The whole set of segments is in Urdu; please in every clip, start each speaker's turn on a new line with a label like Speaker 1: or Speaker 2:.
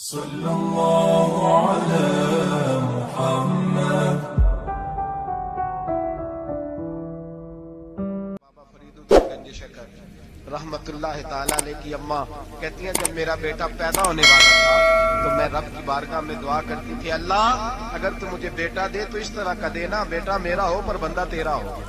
Speaker 1: صلی اللہ علی محمد۔
Speaker 2: بابا فرید گنج شکر رحمت اللہ تعالیٰ علیہ کی اماں کہتی ہیں جب میرا بیٹا پیدا ہونے والا تھا تو میں رب کی بارگاہ میں دعا کرتی تھی، اللہ اگر تو مجھے بیٹا دے تو اس طرح کا دینا بیٹا میرا ہو پر بندہ تیرا ہو،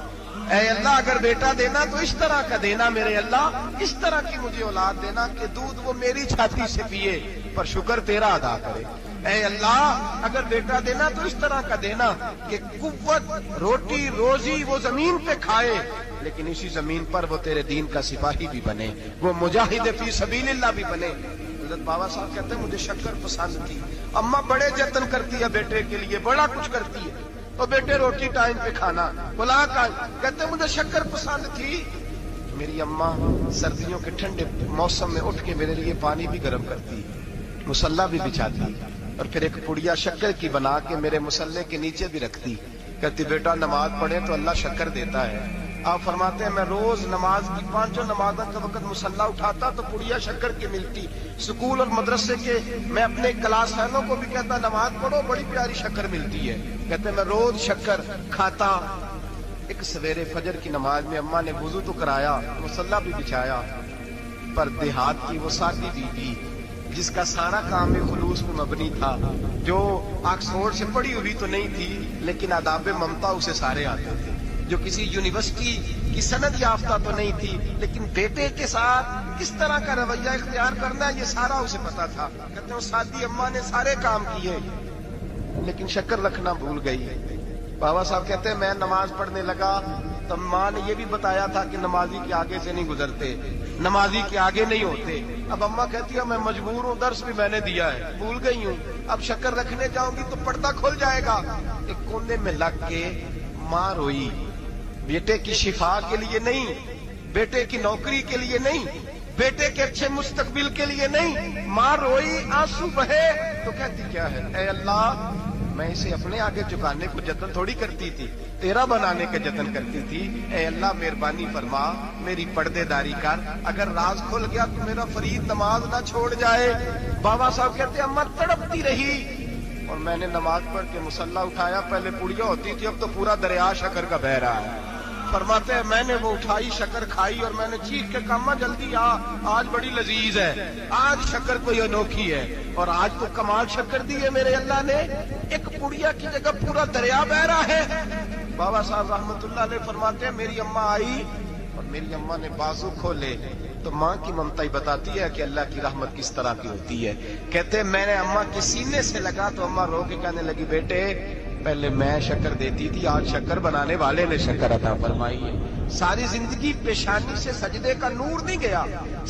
Speaker 2: اے اللہ اگر بیٹا دینا تو اس طرح کا دینا میرے اللہ، اس طرح کی مجھے اولاد دینا کہ دودھ وہ میری چھاتی سے پیے پر شکر تیرا ادا کرے، اے اللہ اگر بیٹا دینا تو اس طرح کا دینا کہ قوت روٹی روزی وہ زمین پہ کھائے لیکن اسی زمین پر وہ تیرے دین کا سپاہی بھی بنے، وہ مجاہد فی سبیل اللہ بھی بنے۔ حضرت بابا صاحب کہتے ہیں مجھے شکر پسند تھی، اماں بڑے جتن کرتی ہے بیٹے کے لیے، بڑا کچھ کرتی ہے، تو بیٹے روٹی ٹائم پہ کھانا بلا کا، کہتے مجھے شکر پسند تھی۔ میری اماں سردیوں کے ٹھنڈے موسم میں اٹھ کے میرے لیے پانی بھی گرم کرتی، مصلی بھی بچھاتی اور پھر ایک پڑیا شکر کی بنا کے میرے مصلی کے نیچے بھی رکھتی، کہتی بیٹا نماز پڑھے تو اللہ شکر دیتا ہے۔ آپ فرماتے ہیں میں روز نماز کی پانچوں نمازوں کے وقت مصلی اٹھاتا تو پڑیا شکر کی ملتی، سکول اور مدرسے کے میں اپنے کلاس فیلوں کو بھی کہتا نماز پڑھو بڑی پیاری شکر ملتی ہے، کہتے میں روز شکر کھاتا۔ ایک سویرے فجر کی نماز میں اماں نے وضو تو کرایا مصلی بھی بچھایا، پر دیہات کی وہ سادی بیوی جس کا سارا کام خلوص پہ مبنی تھا، جو آکسفورڈ سے پڑھی ہوئی تو نہیں تھی لیکن آداب ممتا اسے سارے آتے تھے، جو کسی یونیورسٹی کی سند یافتہ تو نہیں تھی لیکن بیٹے کے ساتھ کس طرح کا رویہ اختیار کرنا ہے یہ سارا اسے پتا تھا، کہتے ہیں سادی اماں نے سارے کام کیے لیکن شکر رکھنا بھول گئی۔ بابا صاحب کہتے ہیں میں نماز پڑھنے لگا تو ماں نے یہ بھی بتایا تھا کہ نمازی کے آگے سے نہیں گزرتے، نمازی کے آگے نہیں ہوتے۔ اب اماں کہتی ہے میں مجبور ہوں، درس بھی میں نے دیا ہے بھول گئی ہوں، اب شکر رکھنے جاؤں گی تو پردہ کھل جائے گا۔ ایک کونے میں لگ کے ماں روئی، بیٹے کی شفا کے لیے نہیں، بیٹے کی نوکری کے لیے نہیں، بیٹے کے اچھے مستقبل کے لیے نہیں، ماں روئی آنسو بہے تو کہتی کیا ہے، اے اللہ میں اسے اپنے آگے جھکانے کو جتن تھوڑی کرتی تھی، تیرا بنانے کا جتن کرتی تھی، اے اللہ مہربانی فرما میری پردے داری کر، اگر راز کھل گیا تو میرا فرید نماز نہ چھوڑ جائے۔ بابا صاحب کہتے ہیں اماں تڑپتی رہی اور میں نے نماز پڑھ کے مصلی اٹھایا، پہلے پڑیا ہوتی تھی اب تو پورا دریا شکر کا بہ رہا ہے۔ فرماتے ہیں میں نے وہ اٹھائی شکر کھائی اور میں نے چیخ کے کہا اماں جلدی آ، آج بڑی لذیذ ہے، آج شکر کوئی انوکھی ہے، اور آج تو کمال شکر دی ہے میرے اللہ نے، ایک پڑیا کی جگہ پورا دریا بہ رہا ہے۔ بابا صاحب رحمت اللہ علیہ فرماتے ہیں میری اماں آئی اور میری اماں نے بازو کھولے تو ماں کی ممتا ہی بتاتی ہے کہ اللہ کی رحمت کس طرح کی ہوتی ہے۔ کہتے ہیں میں نے اماں کے سینے سے لگا تو اماں رو کے کہنے لگی بیٹے پہلے میں شکر دیتی تھی، آج شکر بنانے والے نے شکر عطا فرمائی ہے۔ ساری زندگی پیشانی سے سجدے کا نور نہیں گیا،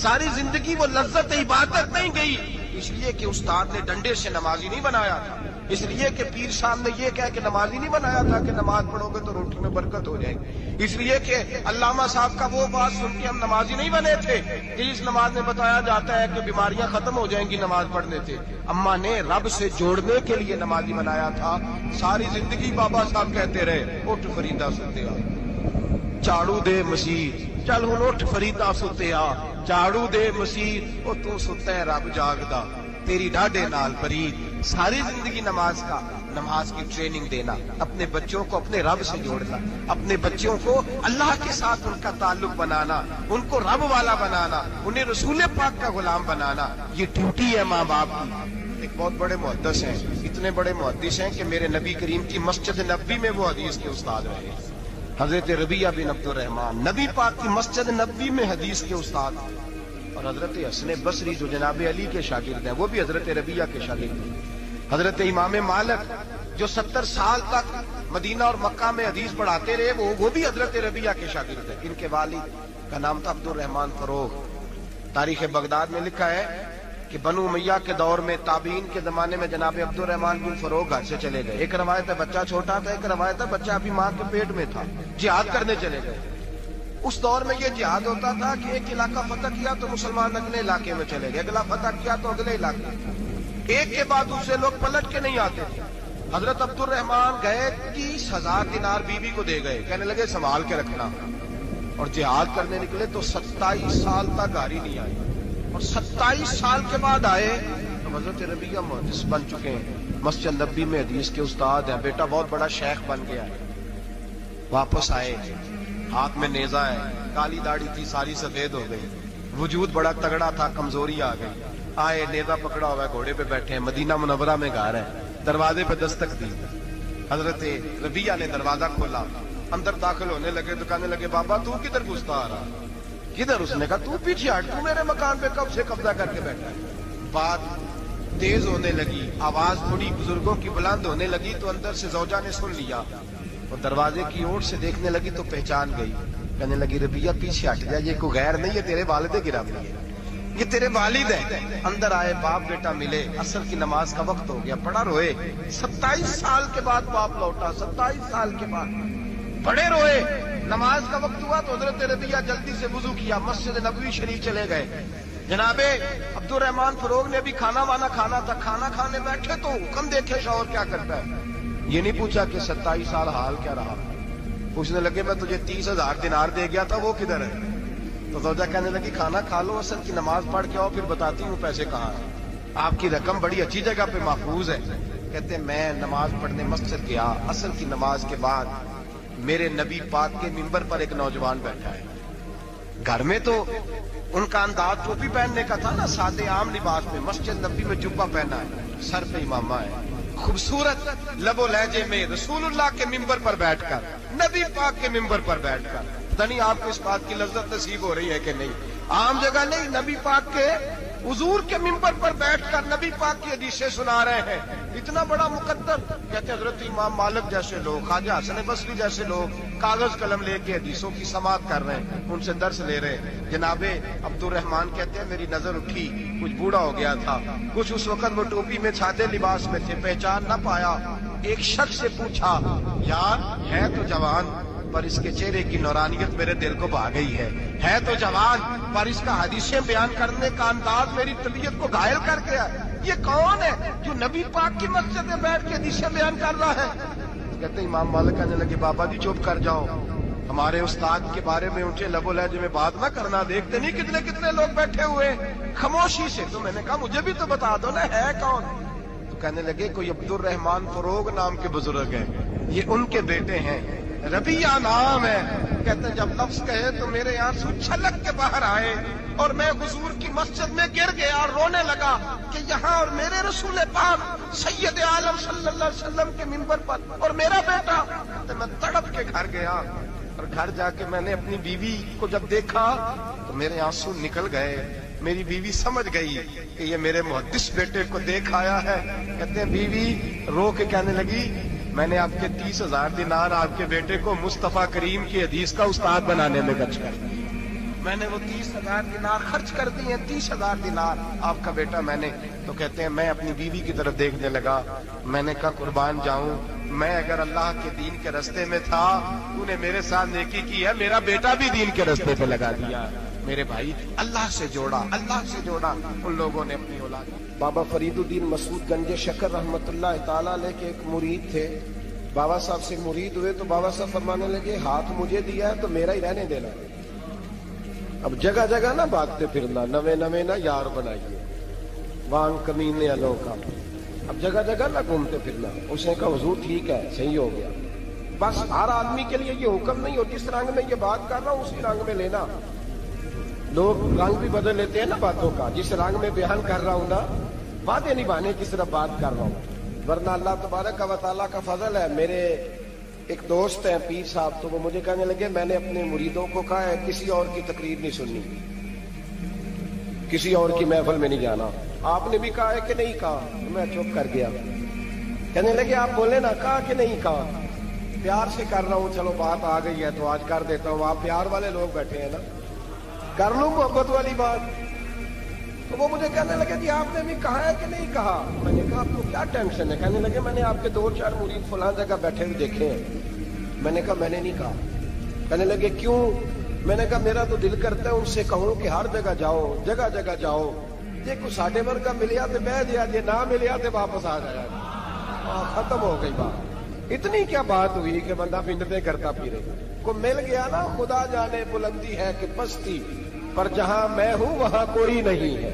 Speaker 2: ساری زندگی وہ لذت عبادت نہیں گئی، اس لیے کہ استاد نے ڈنڈے سے نمازی نہیں بنایا تھا، اس لیے کہ پیر صاحب نے یہ کہہ کہ نمازی نہیں بنایا تھا کہ نماز پڑھو گے تو روٹی میں برکت ہو جائے گی، اس لیے کہ علامہ صاحب کا وہ بات سن کے ہم نمازی نہیں بنے تھے کہ اس نماز میں بتایا جاتا ہے کہ بیماریاں ختم ہو جائیں گی نماز پڑھنے سے، اماں نے رب سے جوڑنے کے لیے نمازی بنایا تھا۔ ساری زندگی بابا صاحب کہتے رہے اٹھ فریدا ستیا جھاڑو دے مسیح، چل ہن اٹھ فریدا ستیا جھاڑو دے مسیح، او تو ستا ہے رب جاگدا تیری ڈاڈے نال فرید۔ ساری زندگی نماز کی ٹریننگ دینا، اپنے بچوں کو اپنے رب سے جوڑنا، اپنے بچوں کو اللہ کے ساتھ ان کا تعلق بنانا، ان کو رب والا بنانا، انہیں رسول پاک کا غلام بنانا، یہ ڈیوٹی ہے ماں باپ کی۔ ایک بہت بڑے محدث ہیں، اتنے بڑے محدث ہیں کہ میرے نبی کریم کی مسجد نبوی میں وہ حدیث کے استاد رہے، حضرت ربیعہ بن عبد الرحمن، نبی پاک کی مسجد نبوی میں حدیث کے استاد، اور حضرت حسن بصری جو جناب علی کے شاگرد ہیں وہ بھی حضرت ربیعہ کے شاگرد ہیں، حضرت امام مالک جو 70 سال تک مدینہ اور مکہ میں حدیث پڑھاتے رہے وہ بھی حضرت ربیعہ کے شاگرد ہیں۔ ان کے والد کا نام تھا عبد الرحمن فروغ۔ تاریخ بغداد میں لکھا ہے کہ بنو امیہ کے دور میں تابعین کے زمانے میں جناب عبد الرحمن بن فروغ گھر سے چلے گئے، ایک روایت ہے بچہ چھوٹا تھا، ایک روایت ہے بچہ ابھی ماں کے پیٹ میں تھا، جہاد کرنے چلے گئے۔ اس دور میں یہ جہاد ہوتا تھا کہ ایک علاقہ فتح کیا تو مسلمان اگلے علاقے میں چلے گئے، اگلا فتح کیا تو اگلے علاقے، ایک کے بعد دوسرے لوگ پلٹ کے نہیں آتے تھے۔ حضرت عبد الرحمن گئے 30,000 دینار بیوی کو دے گئے، کہنے لگے سنبھال کے رکھنا، اور جہاد کرنے نکلے تو 27 سال تک گھر ہی نہیں آئی، اور 27 سال کے بعد آئے اب حضرت ربیہ محدث بن چکے ہیں، مسجد نبی میں حدیث کے استاد ہیں، بیٹا بہت بڑا شیخ بن گیا ہے۔ واپس آئے، ہاتھ میں نیزہ ہے، کالی داڑھی تھی ساری سفید ہو گئی، وجود بڑا تگڑا تھا، کمزوری آ گئی۔ آئے، نیزہ پکڑا ہوا ہے، گھوڑے پہ بیٹھے ہیں، مدینہ منورہ میں گھر ہے، دروازے پہ دستک دی، حضرت ربیہ نے دروازہ کھولا، اندر داخل ہونے لگے تو کہنے لگے بابا تو کدھر گھستا آ رہا؟ کدھر؟ اس نے کہا تو پیچھے ہٹ، تو میرے مکان پہ کب سے قبضہ کر کے بیٹھا ہے۔ بات تیز ہونے لگی، آواز تھوڑی بزرگوں کی بلند ہونے لگی تو اندر سے زوجہ نے سن لیا اور دروازے کی اور سے دیکھنے لگی تو پہچان گئی، کہنے لگی ربیہ پیچھے ہٹ جا، یہ کوئی غیر نہیں ہے، تیرے والد گرامی ہے، یہ تیرے والد ہیں۔ اندر آئے، باپ بیٹا ملے، عصر کی نماز کا وقت ہو گیا، بڑا روئے، 27 سال کے بعد باپ لوٹا، 27 سال کے بعد بڑے روئے۔ نماز کا وقت ہوا تو حضرت ربیہ جلدی سے وضو کیا، مسجد نبوی شریف چلے گئے۔ جناب عبد الرحمان فروغ نے بھی کھانا وانا کھانا تھا، کھانا کھانے بیٹھے تو حکم دیکھے شوہر کیا کرتا ہے، یہ نہیں پوچھا کہ 27 سال حال کیا رہا، پوچھنے لگے میں تجھے 30,000 دینار دے گیا تھا، وہ کدھر ہے؟ تو زوجہ کہنے لگی کھانا کھا لو، اصل کی نماز پڑھ کے آؤ، پھر بتاتی ہوں پیسے کہاں ہیں، آپ کی رقم بڑی اچھی جگہ پہ محفوظ ہے۔ کہتے میں نماز پڑھنے مسجد گیا، اصل کی نماز کے بعد میرے نبی پاک کے منبر پر ایک نوجوان بیٹھا ہے، گھر میں تو ان کا انداز ٹوپی پہننے کا تھا نا، سادے عام لباس میں، مسجد نبی میں جبہ پہنا ہے، سر پہ امامہ ہے، خوبصورت لب و لہجے میں رسول اللہ کے منبر پر بیٹھ کر، نبی پاک کے منبر پر بیٹھ کر، پتہ نہیں آپ کو اس بات کی لذت نصیب ہو رہی ہے کہ نہیں، عام جگہ نہیں، نبی پاک کے حضور کے منبر پر بیٹھ کر نبی پاک کی حدیثیں سنا رہے ہیں، اتنا بڑا مقدر۔ کہتے حضرت امام مالک جیسے لوگ، خواجہ حسن بصری جیسے لوگ کاغذ قلم لے کے حدیثوں کی سماعت کر رہے ہیں، ان سے درس لے رہے ہیں۔ جناب عبد الرحمان کہتے ہیں میری نظر اٹھی، کچھ بوڑھا ہو گیا تھا، کچھ اس وقت وہ ٹوپی میں سادے لباس میں تھے، پہچان نہ پایا۔ ایک شخص سے پوچھا یار ہے تو جوان پر اس کے چہرے کی نورانیت میرے دل کو بھا گئی ہے تو جوان پر اس کا حدیثیں بیان کرنے کا انداز میری طبیعت کو گھائل کر گیا، یہ کون ہے جو نبی پاک کی مسجد میں بیٹھ کے حدیثیں بیان کر رہا ہے؟ کہتے ہیں امام مالک کہنے لگے بابا جی چپ کر جاؤ، ہمارے استاد کے بارے میں اونچے لب و لہجے میں بات نہ کرنا، دیکھتے نہیں کتنے کتنے لوگ بیٹھے ہوئے خاموشی سے۔ تو میں نے کہا مجھے بھی تو بتا دو نا ہے کون؟ تو کہنے لگے کوئی عبد الرحمان فروغ نام کے بزرگ ہیں، یہ ان کے بیٹے ہیں، ربیہ نام ہے۔ کہتے ہیں جب لفظ کہے تو میرے آنسو چھلک کے باہر آئے اور میں حضور کی مسجد میں گر گیا اور رونے لگا کہ یہاں اور میرے رسول پاک سید عالم صلی اللہ علیہ وسلم کے منبر پر اور میرا بیٹا۔ تو میں تڑپ کے گھر گیا اور گھر جا کے میں نے اپنی بیوی کو جب دیکھا تو میرے آنسو نکل گئے، میری بیوی سمجھ گئی کہ یہ میرے محدث بیٹے کو دیکھ آیا ہے۔ کہتے ہیں بیوی رو کے کہنے لگی میں نے آپ کے 30,000 دینار آپ کے بیٹے کو مصطفیٰ کریم کی حدیث کا استاد بنانے میں خرچ کر دی، میں نے وہ 30,000 دینار خرچ کر دی ہیں، 30,000 دینار آپ کا بیٹا میں نے۔ تو کہتے ہیں میں اپنی بیوی کی طرف دیکھنے لگا، میں نے کہا قربان جاؤں، میں اگر اللہ کے دین کے راستے میں تھا تو نے میرے ساتھ نیکی کی ہے، میرا بیٹا بھی دین کے راستے پہ لگا دیا۔ میرے بھائی اللہ سے جوڑا، اللہ سے جوڑا ان لوگوں نے اپنی اولاد۔ بابا فرید الدین مسعود گنج شکر رحمت اللہ تعالیٰ علیہ کے ایک مرید تھے، بابا صاحب سے مرید ہوئے تو بابا صاحب فرمانے لگے ہاتھ مجھے دیا ہے تو میرا ہی رہنے دینا۔ اب جگہ جگہ نہ بھاگتے پھرنا، نوے نوے نہ یار بنائیے وان کمینے والوں کا، اب جگہ جگہ نہ گھومتے پھرنا۔ اس نے کہا حضور ٹھیک ہے صحیح ہو گیا، بس ہر آدمی کے لیے یہ حکم نہیں ہو جس رنگ میں یہ بات کر رہا ہوں اسی رنگ میں لینا، لوگ رنگ بھی بدل لیتے ہیں نا باتوں کا، جس رنگ میں بیان کر رہا ہوں نا وعدے نبھانے کی صرف بات کر رہا ہوں، ورنہ اللہ تبارک و تعالیٰ کا فضل ہے۔ میرے ایک دوست ہیں پیر صاحب، تو وہ مجھے کہنے لگے میں نے اپنے مریدوں کو کہا ہے کسی اور کی تقریر نہیں سننی، کسی اور کی محفل میں نہیں جانا۔ آپ نے بھی کہا ہے کہ نہیں کہا؟ میں چپ کر گیا۔ کہنے لگے آپ بولے نا، کہا کہ نہیں کہا؟ پیار سے کر رہا ہوں، چلو بات آ گئی ہے تو آج کر دیتا ہوں، آپ پیار والے لوگ بیٹھے ہیں نا، کر لوں محبت والی بات۔ تو وہ مجھے کہنے لگے کہ آپ نے بھی کہا ہے کہ نہیں کہا؟ میں نے کہا آپ کو کیا ٹینشن ہے؟ کہنے لگے میں نے آپ کے 2-4 مرید فلاں جگہ بیٹھے ہوئے دیکھے ہیں۔ میں نے کہا میں نے نہیں کہا۔ کہنے لگے کیوں؟ میں نے کہا میرا تو دل کرتا ہے ان سے کہوں کہ ہر جگہ جاؤ، جگہ جگہ جاؤ، جی کو ساڈے ورگا ملیا تو بہ جیا، جی نہ ملیا تو واپس آ جایا، ختم ہو گئی بات۔ اتنی کیا بات ہوئی کہ بندہ منتیں کرتا پھرے، کو مل گیا نا۔ خدا جانے بلندی ہے کہ پستی، پر جہاں میں ہوں وہاں کوئی نہیں ہے۔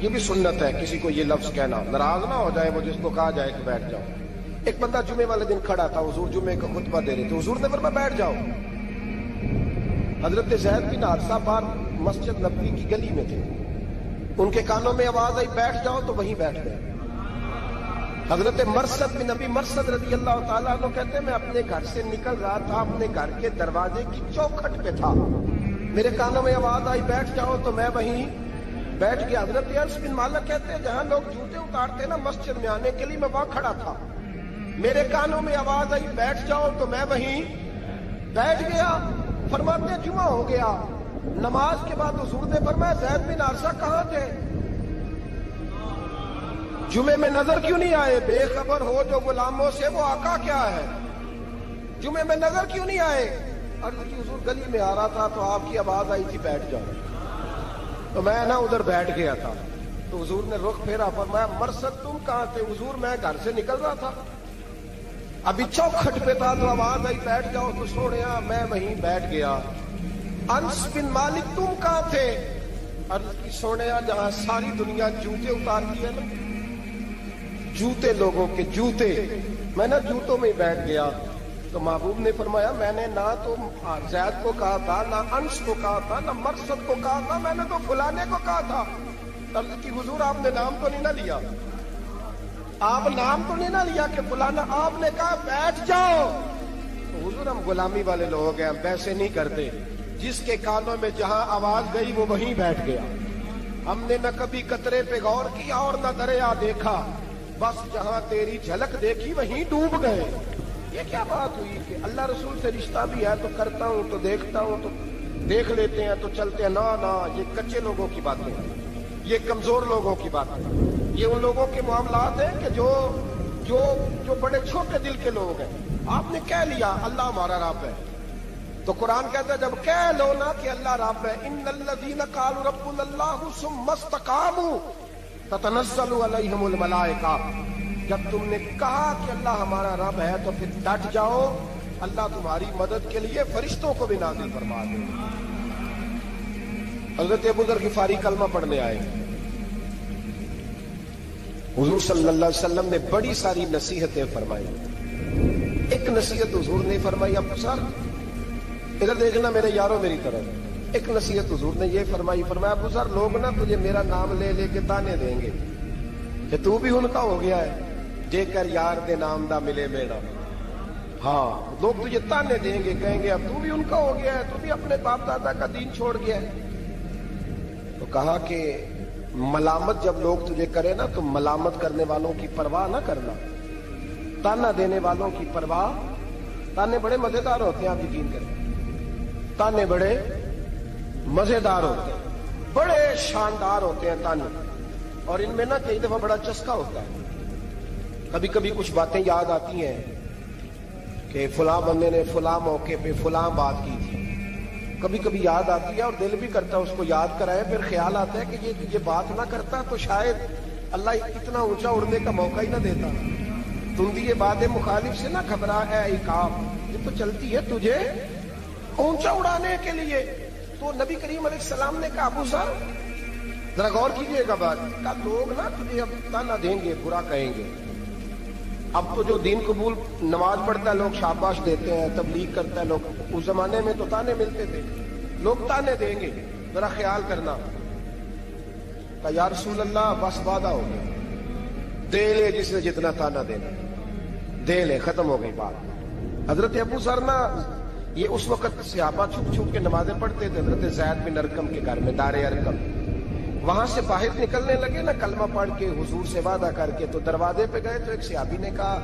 Speaker 3: یہ بھی سنت ہے کسی کو یہ لفظ کہنا، ناراض نہ ہو جائے وہ جس کو کہا جائے کہ بیٹھ جاؤ۔ ایک بندہ جمعے والے دن کھڑا تھا، حضور جمعے کا خطبہ دے رہے تھے، حضور نے فرمایا بیٹھ جاؤ۔ حضرت زید بن حارثہ باہر مسجد نبوی کی گلی میں تھے، ان کے کانوں میں آواز آئی بیٹھ جاؤ تو وہیں بیٹھ گئے۔ حضرت مرثد بن نبی مرثد رضی اللہ تعالیٰ عنہ کہتے ہیں میں اپنے گھر سے نکل رہا تھا، اپنے گھر کے دروازے کی چوکھٹ پہ تھا، میرے کانوں میں آواز آئی بیٹھ جاؤ تو میں وہیں بیٹھ گیا۔ حضرت انس بن مالک کہتے ہیں جہاں لوگ جوتے اتارتے نا مسجد میں آنے کے لیے میں وہاں کھڑا تھا، میرے کانوں میں آواز آئی بیٹھ جاؤ تو میں وہیں بیٹھ گیا۔ فرماتے ہیں جمعہ ہو گیا، نماز کے بعد حضور نے فرمایا زید بن حارثہ کہاں تھے؟ جمعے میں نظر کیوں نہیں آئے؟ بے خبر ہو جو غلاموں سے وہ آقا کیا ہے، جمعے میں نظر کیوں نہیں آئے؟ عرض کی حضور گلی میں آ رہا تھا تو آپ کی آواز آئی تھی بیٹھ جاؤ، تو میں نا ادھر بیٹھ گیا تھا، تو حضور نے رخ پھیرا، فرمایا مرثد تم کہاں تھے؟ حضور میں گھر سے نکل رہا تھا، ابھی چوکھٹ پہ تھا تو آواز آئی بیٹھ جاؤ تو سوڑیا میں وہیں بیٹھ گیا۔ انس بن مالک تم کہاں تھے؟ عرض کی سوڑیا جہاں ساری دنیا جوتے اتارتی ہے نا، جوتے لوگوں کے جوتے، میں نا جوتوں میں بیٹھ گیا۔ تو محبوب نے فرمایا میں نے نہ تو زید کو کہا تھا، نہ انس کو کہا تھا، نہ مرثد کو کہا تھا، میں نے تو فلانے کو کہا تھا۔ عرض کی حضور آپ نے نام تو نہیں نہ لیا، آپ نام تو نہیں نہ لیا کہ فلانا، آپ نے کہا بیٹھ جاؤ۔ تو حضور ہم غلامی والے لوگ ہیں، ہم ویسے نہیں کرتے، جس کے کانوں میں جہاں آواز گئی وہ وہیں بیٹھ گیا۔ ہم نے نہ کبھی قطرے پہ غور کیا اور نہ دریا دیکھا، بس جہاں تیری جھلک دیکھی وہیں ڈوب گئے۔ یہ کیا بات ہوئی کہ اللہ رسول سے رشتہ بھی ہے تو کرتا ہوں تو دیکھتا ہوں تو دیکھ لیتے ہیں تو چلتے ہیں، نہ یہ کچے لوگوں کی باتیں ہیں، یہ کمزور لوگوں کی باتیں ہیں، یہ ان لوگوں کے معاملات ہیں کہ جو بڑے چھوٹے دل کے لوگ ہیں۔ آپ نے کہہ لیا اللہ ہمارا رب ہے، تو قرآن کہتا ہے جب کہہ لو نا کہ اللہ رب ہے، ان الذین قالوا ربنا اللہ ثم استقاموا تتنزل علیہم الملائکہ، جب تم نے کہا کہ اللہ ہمارا رب ہے تو پھر ڈٹ جاؤ، اللہ تمہاری مدد کے لیے فرشتوں کو بھی نازل فرما دے۔ حضرت ابو ذر غفاری کلمہ پڑھنے آئے، حضور صلی اللہ علیہ وسلم نے بڑی ساری نصیحتیں فرمائی۔ ایک نصیحت حضور نے فرمائی، ابو ذر ادھر دیکھنا میرے یارو میری طرف، ایک نصیحت حضور نے یہ فرمائی، فرمایا ابو ذر لوگ نا تجھے میرا نام لے لے کے تانے دیں گے کہ تو بھی ان کا ہو گیا ہے، جے کر یار دے نام دا ملے میرا۔ ہاں لوگ تجھے تانے دیں گے، کہیں گے اب تو بھی ان کا ہو گیا ہے، تو بھی اپنے باپ دادا کا دین چھوڑ گیا ہے۔ تو کہا کہ ملامت جب لوگ تجھے کرے نا تو ملامت کرنے والوں کی پرواہ نہ کرنا، تانا دینے والوں کی پرواہ۔ تانے بڑے مزیدار ہوتے ہیں، آپ یقین کریں، تانے بڑے مزیدار ہوتے ہیں، بڑے شاندار ہوتے ہیں تانے، اور ان میں نا کئی دفعہ بڑا چسکا ہوتا ہے۔ کبھی کبھی کچھ باتیں یاد آتی ہیں کہ فلاں بندے نے فلاں موقع پہ فلاں بات کی تھی، کبھی کبھی یاد آتی ہے اور دل بھی کرتا ہے اس کو یاد کرائے، پھر خیال آتا ہے کہ یہ بات نہ کرتا تو شاید اللہ اتنا اونچا اڑنے کا موقع ہی نہ دیتا۔ تندی باد مخالف سے نہ گھبرا اے عقاب، یہ تو چلتی ہے تجھے اونچا اڑانے کے لیے۔ تو نبی کریم علیہ السلام نے کہا ابو ذر ذرا غور کیجئے گا بات، کہا لوگ نا تجھے اب تانا دیں گے، برا کہیں گے۔ اب تو جو دین قبول نماز پڑھتا ہے لوگ شاباش دیتے ہیں، تبلیغ کرتا ہے لوگ، اس زمانے میں تو تانے ملتے تھے، لوگ تانے دیں گے، ذرا خیال کرنا۔ کہا یا رسول اللہ بس وعدہ ہو گیا، دے لے جس نے جتنا تانا دینا دے لے، ختم ہو گئی بات۔ حضرت ابو ذر نا یہ اس وقت صحابہ چھپ چھپ کے نمازیں پڑھتے تھے حضرت زید بن ارقم کے گھر میں، دار ارقم۔ وہاں سے باہر نکلنے لگے نا کلمہ پڑھ کے حضور سے وعدہ کر کے، تو دروازے پہ گئے تو ایک صحابی نے کہا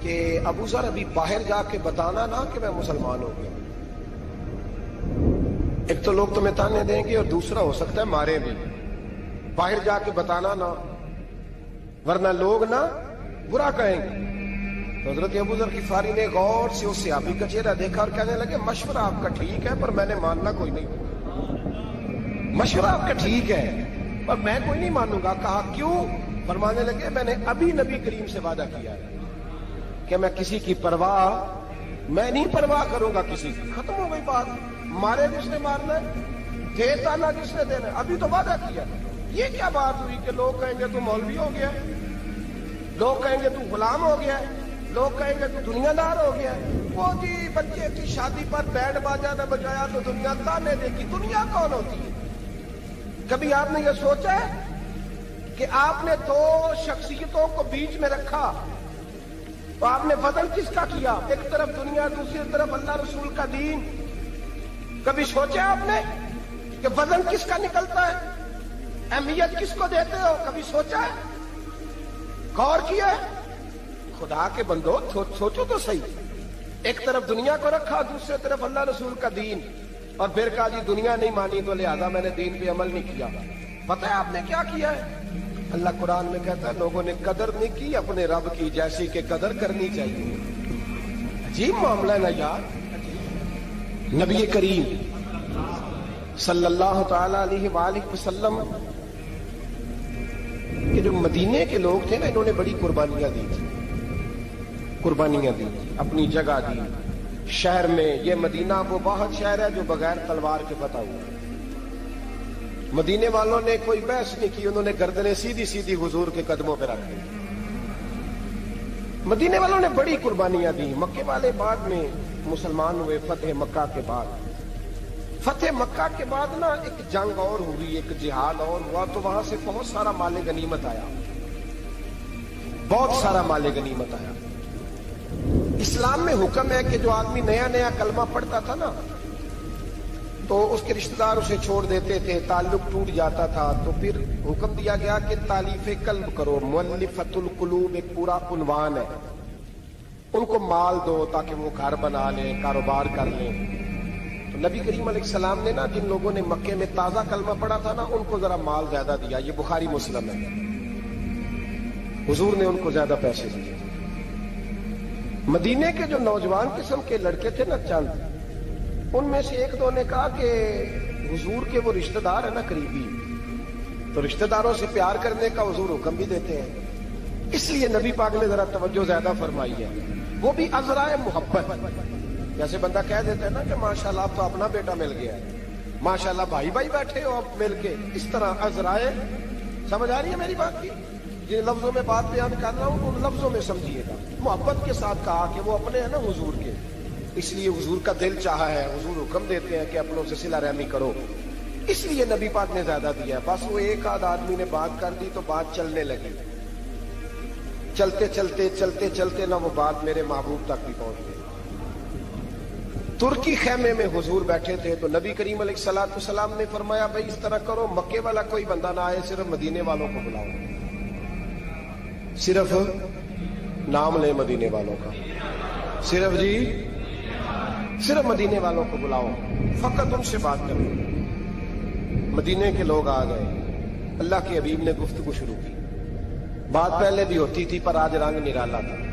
Speaker 3: کہ ابو ذر ابھی باہر جا کے بتانا نا کہ میں مسلمان ہو گیا، ایک تو لوگ تمہیں تانے دیں گے اور دوسرا ہو سکتا ہے مارے بھی، باہر جا کے بتانا نا ورنہ لوگ نا برا کہیں گے۔ تو حضرت ابو ذر غفاری نے غور سے اس صحابی کا چہرہ دیکھا اور کہنے لگے مشورہ آپ کا ٹھیک ہے پر میں نے ماننا کوئی نہیں، مشورہ آپ کا ٹھیک ہے پر میں کوئی نہیں مانوں گا۔ کہا کیوں؟ فرمانے لگے میں نے ابھی نبی کریم سے وعدہ کیا ہے کہ میں کسی کی پرواہ، میں نہیں پرواہ کروں گا کسی کی، ختم ہو گئی بات۔ مارے جس نے مارنا ہے، دے تانا جس نے دینا ہے، ابھی تو وعدہ کیا یہ کیا بات ہوئی کہ لوگ کہیں گے تو مولوی ہو گیا، لوگ کہیں گے تو غلام ہو گیا، لوگ کہیں گے تو دنیا دار ہو گیا، وہ جی بچے کی شادی پر بینڈ باجا نہ بجایا تو دنیا تانے دے گی۔ دنیا کون ہوتی ہے؟ کبھی آپ نے یہ سوچا ہے کہ آپ نے دو شخصیتوں کو بیچ میں رکھا تو آپ نے وزن کس کا کیا؟ ایک طرف دنیا، دوسری طرف اللہ رسول کا دین۔ کبھی سوچا آپ نے کہ وزن کس کا نکلتا ہے؟ اہمیت کس کو دیتے ہو؟ کبھی سوچا ہے؟ غور کیا ہے؟ خدا کے بندو سوچو تو صحیح۔ ایک طرف دنیا کو رکھا، دوسری طرف اللہ رسول کا دین، اور پھر کہا جی دنیا نہیں مانی تو لہذا میں نے دین پہ عمل نہیں کیا۔ پتہ ہے آپ نے کیا کیا ہے؟ اللہ قرآن میں کہتا ہے لوگوں نے قدر نہیں کی اپنے رب کی جیسی کہ قدر کرنی چاہیے۔ عجیب معاملہ ہے نا یار۔ نبی کریم صلی اللہ تعالی علیہ وآلہ وسلم کہ جو مدینے کے لوگ تھے نا، انہوں نے بڑی قربانیاں دی تھی، اپنی جگہ دی شہر میں۔ یہ مدینہ وہ واحد شہر ہے جو بغیر تلوار کے فتح ہوا۔ مدینے والوں نے کوئی بحث نہیں کی، انہوں نے گردنیں سیدھی سیدھی حضور کے قدموں پہ رکھ دی۔ مدینے والوں نے بڑی قربانیاں دی۔ مکے والے بعد میں مسلمان ہوئے فتح مکہ کے بعد۔ فتح مکہ کے بعد نا ایک جنگ اور ہوئی، ایک جہاد اور ہوا، تو وہاں سے بہت سارا مال غنیمت آیا، بہت سارا مال غنیمت آیا۔ اسلام میں حکم ہے کہ جو آدمی نیا نیا کلمہ پڑھتا تھا نا تو اس کے رشتہ دار اسے چھوڑ دیتے تھے، تعلق ٹوٹ جاتا تھا، تو پھر حکم دیا گیا کہ تالیف قلب کرو۔ مؤلفۃ القلوب ایک پورا عنوان ہے، ان کو مال دو تاکہ وہ گھر بنا لیں، کاروبار کر لیں۔ تو نبی کریم علیہ السلام نے نا جن لوگوں نے مکے میں تازہ کلمہ پڑھا تھا نا ان کو ذرا مال زیادہ دیا۔ یہ بخاری مسلم ہے، حضور نے ان کو زیادہ پیسے دیے۔ مدینے کے جو نوجوان قسم کے لڑکے تھے نا چند، ان میں سے ایک دو نے کہا کہ حضور کے وہ رشتہ دار ہیں نا قریبی، تو رشتہ داروں سے پیار کرنے کا حضور حکم بھی دیتے ہیں، اس لیے نبی پاک نے ذرا توجہ زیادہ فرمائی ہے، وہ بھی عذرائے محبت۔ جیسے بندہ کہہ دیتا ہے نا کہ ماشاءاللہ آپ تو اپنا بیٹا مل گیا ہے، ماشاءاللہ بھائی بھائی بیٹھے ہو آپ مل کے، اس طرح عذرائے۔ سمجھ آ رہی ہے میری بات کی؟ جن لفظوں میں بات بیان کر رہا ہوں ان لفظوں میں سمجھیے گا۔ محبت کے ساتھ کہا کہ وہ اپنے ہیں نا حضور کے، اس لیے حضور کا دل چاہا ہے، حضور حکم دیتے ہیں کہ اپنوں سے صلہ رحمی کرو، اس لیے نبی پاک نے زیادہ دیا۔ بس وہ ایک آدھ آدمی نے بات کر دی تو بات چلنے لگی، چلتے چلتے چلتے چلتے نہ وہ بات میرے محبوب تک بھی پہنچ گئی۔ ترکی خیمے میں حضور بیٹھے تھے تو نبی کریم علیہ الصلوۃ والسلام نے فرمایا بھائی اس طرح کرو، مکے والا کوئی بندہ نہ آئے، صرف مدینے والوں کو بلاؤ، صرف نام لے مدینے والوں کا، صرف جی صرف مدینے والوں کو بلاؤ، فقط ان سے بات کرو۔ مدینے کے لوگ آ گئے، اللہ کے حبیب نے گفتگو شروع کی۔ بات پہلے بھی ہوتی تھی پر آج رنگ نرالا تھا۔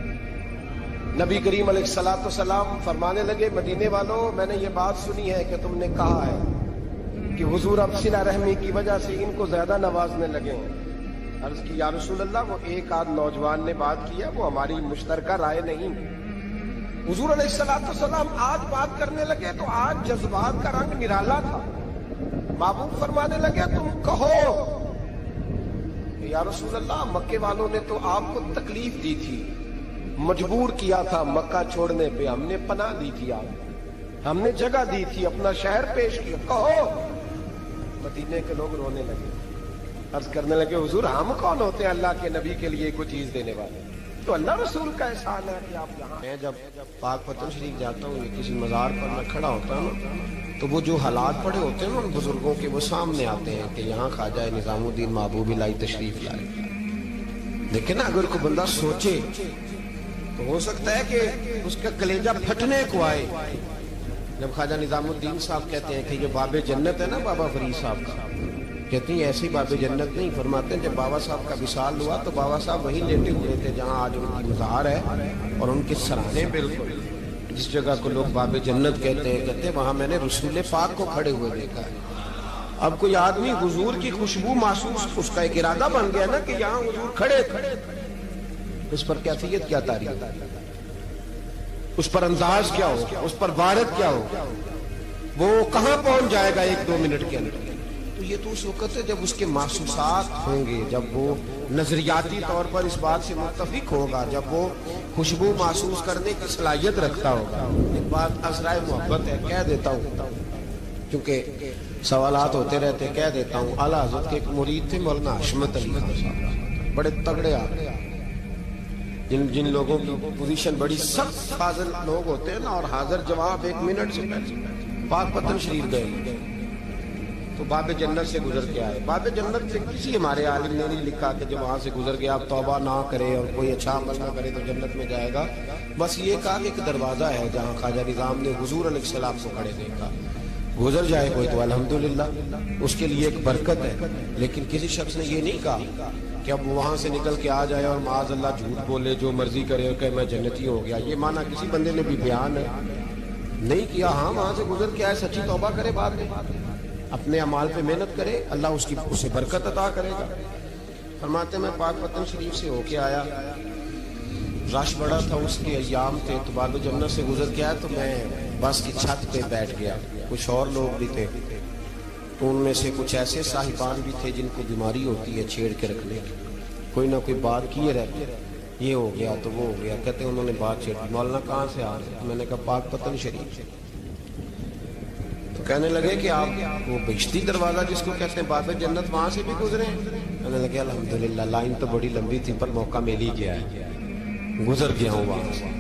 Speaker 3: نبی کریم علیہ الصلوۃ والسلام فرمانے لگے مدینے والوں، میں نے یہ بات سنی ہے کہ تم نے کہا ہے کہ حضور اب صلہ رحمی کی وجہ سے ان کو زیادہ نوازنے لگے ہیں۔ عرض کی یا رسول اللہ وہ ایک آدھ نوجوان نے بات کیا، وہ ہماری مشترکہ رائے نہیں۔ حضور علیہ الصلوۃ والسلام آج بات کرنے لگے تو آج جذبات کا رنگ نرالا تھا۔ محبوب فرمانے لگے تم کہو یا رسول اللہ، مکے والوں نے تو آپ کو تکلیف دی تھی، مجبور کیا تھا مکہ چھوڑنے پہ، ہم نے پناہ دی تھی، آپ ہم نے جگہ دی تھی، اپنا شہر پیش کیا، کہو۔ مدینے کے لوگ رونے لگے، عرض کرنے لگے حضور ہم کون ہوتے ہیں اللہ کے نبی کے لیے کوئی چیز دینے والے؟ تو اللہ رسول کا احسان ہے کہ آپ یہاں۔ میں جب پاک پتن شریف جاتا ہوں یا کسی مزار پر میں کھڑا ہوتا ہوں تو وہ جو حالات پڑے ہوتے ہیں ان بزرگوں کے وہ سامنے آتے ہیں کہ یہاں خواجہ نظام الدین محبوب الہی تشریف لائے۔ لیکن اگر کوئی بندہ سوچے تو ہو سکتا ہے کہ اس کا کلیجہ پھٹنے کو آئے جب خواجہ نظام الدین صاحب کہتے ہیں کہ یہ باب جنت ہے نا بابا فرید صاحب کا، کہتے ہیں ایسی باب جنت نہیں، فرماتے ہیں جب بابا صاحب کا وصال ہوا تو بابا صاحب وہیں لیٹے ہوئے تھے جہاں آج ان کی مزار ہے، اور ان کے سرانے بالکل جس جگہ کو لوگ باب جنت کہتے ہیں وہاں میں نے رسول پاک کو کھڑے ہوئے دیکھا ہے۔ اب کوئی آدمی حضور کی خوشبو محسوس، اس کا ایک ارادہ بن گیا نا کہ یہاں حضور کھڑے تھے، اس پر کیفیت کیا تاریخ، اس پر انداز کیا ہو، اس پر وارد کیا ہو، وہ کہاں پہنچ جائے گا ایک دو منٹ کے اندر۔ تو یہ تو اس وقت ہے جب اس کے محسوسات ہوں گے، جب وہ نظریاتی طور پر اس بات سے متفق ہوگا، جب وہ خوشبو محسوس کرنے کی صلاحیت رکھتا ہوگا۔ ایک بات عذرائے محبت ہے، کہہ دیتا ہوں کیونکہ سوالات ہوتے رہتے، کہہ دیتا ہوں۔ اعلیٰ حضرت کے ایک مرید تھے مولانا حشمت علی خان صاحب، بڑے تگڑے آدمی، جن لوگوں کی پوزیشن بڑی سخت فاضل لوگ ہوتے ہیں نا، اور حاضر جواب 1 منٹ سے پہلے پاک پتن شریف گئے تو باب جنت سے گزر کے آئے۔ باب جنت سے کسی ہمارے عالم نے نہیں لکھا کہ جب وہاں سے گزر گیا آپ توبہ نہ کرے اور کوئی اچھا عمل نہ کرے تو جنت میں جائے گا۔ بس یہ کہا کہ ایک دروازہ ہے جہاں خواجہ نظام نے حضور علیہ السلام کو کھڑے دیکھا، گزر جائے کوئی تو الحمدللہ اس کے لیے ایک برکت ہے۔ لیکن کسی شخص نے یہ نہیں کہا کہ اب وہاں سے نکل کے آ جائے اور معاذ اللہ جھوٹ بولے، جو مرضی کرے اور کہ میں جنتی ہو گیا۔ یہ معنی کسی بندے نے بھی بیان نہیں کیا۔ ہاں وہاں سے گزر کے آئے، سچی توبہ کرے، بعد میں اپنے اعمال پہ محنت کرے، اللہ اسے برکت عطا کرے گا۔ فرماتے میں پاک پتن شریف سے ہو کے آیا، رش بڑا تھا، اس کے ایام تھے، تو باب جنت سے گزر کے آیا تو میں بس کی چھت پہ بیٹھ گیا۔ کچھ اور لوگ بھی تھے تو ان میں سے کچھ ایسے صاحبان بھی تھے جن کو بیماری ہوتی ہے چھیڑ کے رکھنے کی، کوئی نہ کوئی بات کیے رہتے، یہ ہو گیا تو وہ ہو گیا، کہتے انہوں نے بات چھیڑ دی۔ مولانا کہاں سے آ رہے؟ میں نے کہا پاک پتن شریف سے۔ تو کہنے لگے کہ آپ وہ بہشتی دروازہ جس کو کہتے ہیں باب جنت، وہاں سے بھی گزرے ہیں؟ میں نے کہا الحمدللہ، لائن تو بڑی لمبی تھی پر موقع مل ہی گیا ہے، گزر گیا ہوں وہاں سے۔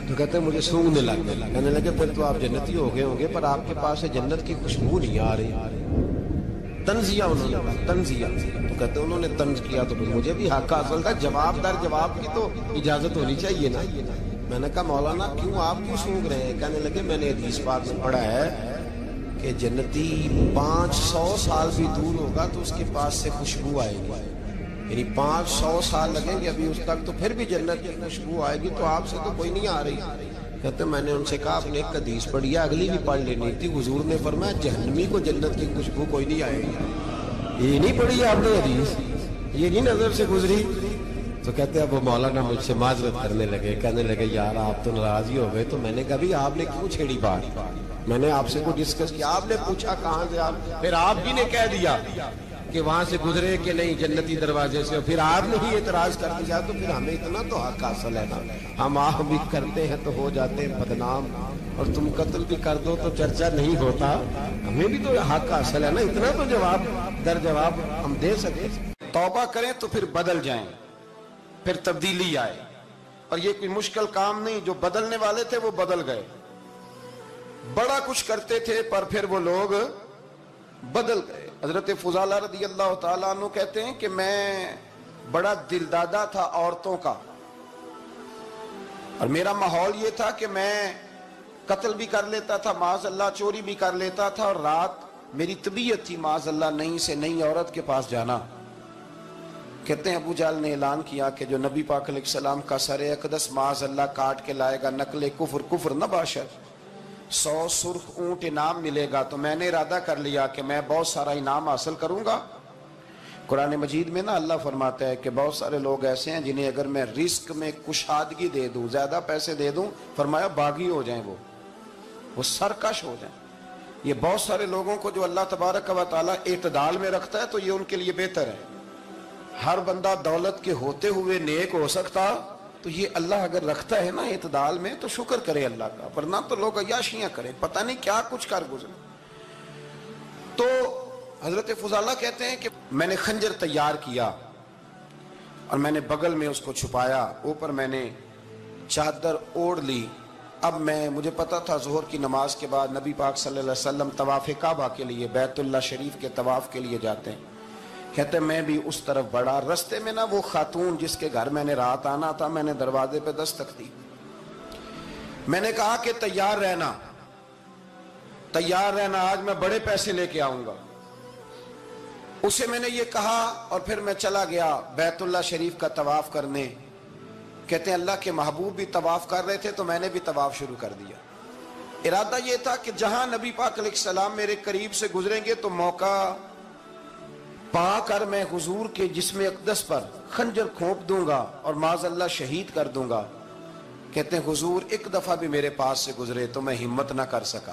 Speaker 3: تو کہتے ہیں مجھے سونگنے لگ گیا۔ کہنے لگے پھر تو آپ جنتی ہو گئے ہوں گے، پر آپ کے پاس سے جنت کی خوشبو نہیں آ رہی۔ تنزیہ انہوں نے کہا، تنزیہ۔ تو کہتے انہوں نے طنز کیا تو مجھے بھی حق حاصل تھا، جواب در جواب کی تو اجازت ہونی چاہیے نا۔ میں نے کہا مولانا کیوں آپ کیوں سونگ رہے ہیں؟ کہنے لگے میں نے حدیث پاک میں پڑھا ہے کہ جنتی 500 سال بھی دور ہوگا تو اس کے پاس سے خوشبو آئے گی، یعنی 500 سال لگیں گے ابھی اس تک، تو پھر بھی جنت کی خوشبو آئے گی، تو آپ سے تو کوئی نہیں آ رہی۔ کہتے میں نے ان سے کہا آپ نے ایک حدیث پڑھی ہے، اگلی بھی پڑھ لینی تھی۔ حضور نے فرمایا جہنمی کو جنت کی خوشبو کوئی نہیں آئے گی۔ یہ نہیں پڑھی ہے آپ نے حدیث، یہ نہیں نظر سے گزری؟ تو کہتے اب وہ مولانا مجھ سے معذرت کرنے لگے، کہنے لگے یار آپ تو ناراض ہی ہو گئے۔ تو میں نے کہا بھی آپ نے کیوں چھیڑی بات؟ میں نے آپ سے کوئی ڈسکس کیا؟ آپ نے پوچھا کہاں سے، آپ پھر آپ ہی نے کہہ دیا کہ وہاں سے گزرے کہ نہیں جنتی دروازے سے، پھر آپ نے ہی اعتراض کر دیا، تو پھر ہمیں اتنا تو حق حاصل ہے نا، ہم آہ بھی کرتے ہیں تو ہو جاتے ہیں بدنام، اور تم قتل بھی کر دو تو چرچا نہیں ہوتا، ہمیں بھی تو حق حاصل ہے نا، اتنا تو جواب در جواب ہم دے سکے۔ توبہ کریں تو پھر بدل جائیں، پھر تبدیلی آئے، اور یہ کوئی مشکل کام نہیں، جو بدلنے والے تھے وہ بدل گئے، بڑا کچھ کرتے تھے پر پھر وہ لوگ بدل گئے۔ حضرت فضالہ رضی اللہ تعالیٰ عنہ کہتے ہیں کہ میں بڑا دلدادہ تھا عورتوں کا، اور میرا ماحول یہ تھا کہ میں قتل بھی کر لیتا تھا، معاذ اللہ چوری بھی کر لیتا تھا، اور رات میری طبیعت تھی معاذ اللہ نئی سے نئی عورت کے پاس جانا۔ کہتے ہیں ابو جہل نے اعلان کیا کہ جو نبی پاک علیہ السلام کا سر اقدس معاذ اللہ کاٹ کے لائے گا، نقل کفر کفر نہ باشد، 100 سرخ اونٹ انعام ملے گا۔ تو میں نے ارادہ کر لیا کہ میں بہت سارا انعام حاصل کروں گا۔ قرآن مجید میں نا اللہ فرماتا ہے کہ بہت سارے لوگ ایسے ہیں جنہیں اگر میں رزق میں کشادگی دے دوں، زیادہ پیسے دے دوں، فرمایا باغی ہو جائیں، وہ سرکش ہو جائیں۔ یہ بہت سارے لوگوں کو جو اللہ تبارک و تعالیٰ اعتدال میں رکھتا ہے تو یہ ان کے لیے بہتر ہے۔ ہر بندہ دولت کے ہوتے ہوئے نیک ہو سکتا، تو یہ اللہ اگر رکھتا ہے نا اعتدال میں تو شکر کرے اللہ کا، ورنہ تو لوگ عیاشیاں کریں، پتہ نہیں کیا کچھ کر گزرے۔ تو حضرت فضالہ کہتے ہیں کہ میں نے خنجر تیار کیا اور میں نے بغل میں اس کو چھپایا، اوپر میں نے چادر اوڑھ لی۔ اب مجھے پتا تھا ظہر کی نماز کے بعد نبی پاک صلی اللہ علیہ وسلم طواف کعبہ کے لیے، بیت اللہ شریف کے طواف کے لیے جاتے ہیں۔ کہتے میں بھی اس طرف بڑھا، رستے میں نا وہ خاتون جس کے گھر میں نے رات آنا تھا، میں نے دروازے پہ دستک دی، میں نے کہا کہ تیار رہنا، آج میں بڑے پیسے لے کے آؤں گا۔ اسے میں نے یہ کہا اور پھر میں چلا گیا بیت اللہ شریف کا طواف کرنے۔ کہتے ہیں اللہ کے محبوب بھی طواف کر رہے تھے تو میں نے بھی طواف شروع کر دیا۔ ارادہ یہ تھا کہ جہاں نبی پاک علیہ السلام میرے قریب سے گزریں گے تو موقع پا کر میں حضور کے جسم اقدس پر خنجر کھونپ دوں گا اور معاذ اللہ شہید کر دوں گا۔ کہتے ہیں حضور ایک دفعہ بھی میرے پاس سے گزرے تو میں ہمت نہ کر سکا،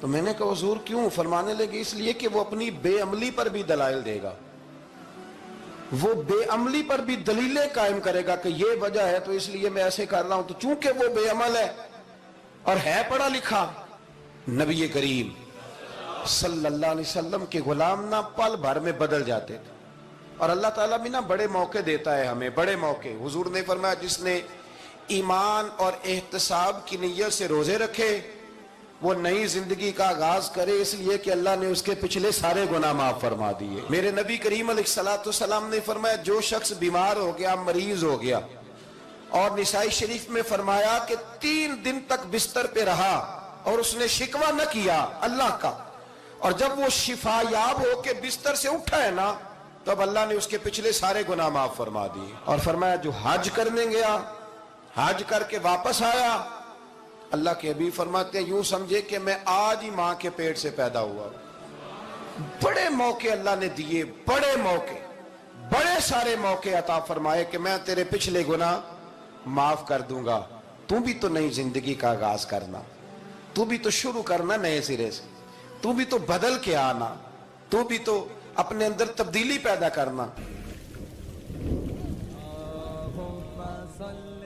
Speaker 3: تو میں نے کہا حضور کیوں؟ فرمانے لگے اس لیے کہ وہ اپنی بے عملی پر بھی دلائل دے گا، وہ بے عملی پر بھی دلیلیں قائم کرے گا کہ یہ وجہ ہے تو اس لیے میں ایسے کر رہا ہوں۔ تو چونکہ وہ بے عمل ہے اور ہے پڑھا لکھا، نبی کریم صلی اللہ علیہ وسلم کے غلام نہ پل بھر میں بدل جاتے تھے۔ اور اللہ تعالیٰ بھی نا بڑے موقع دیتا ہے ہمیں، بڑے موقع۔ حضور نے فرمایا جس نے ایمان اور احتساب کی نیت سے روزے رکھے وہ نئی زندگی کا آغاز کرے، اس لیے کہ اللہ نے اس کے پچھلے سارے گناہ معاف فرما دیے۔ میرے نبی کریم علیہ الصلوۃ والسلام نے فرمایا جو شخص بیمار ہو گیا، مریض ہو گیا، اور نسائی شریف میں فرمایا کہ 3 دن تک بستر پہ رہا اور اس نے شکوہ نہ کیا اللہ کا، اور جب وہ شفا یاب ہو کے بستر سے اٹھا ہے نا، تب اللہ نے اس کے پچھلے سارے گناہ معاف فرما دیے۔ اور فرمایا جو حج کرنے گیا، حج کر کے واپس آیا، اللہ کے حبیب فرماتے ہیں یوں سمجھے کہ میں آج ہی ماں کے پیٹ سے پیدا ہوا۔ بڑے موقع اللہ نے دیے، بڑے موقع، بڑے سارے موقع عطا فرمائے کہ میں تیرے پچھلے گناہ معاف کر دوں گا، تو بھی تو نئی زندگی کا آغاز کرنا، تو بھی تو شروع کرنا نئے سرے سے، تو بھی تو بدل کے آنا، تو بھی تو اپنے اندر تبدیلی پیدا کرنا۔
Speaker 4: اللہم صلی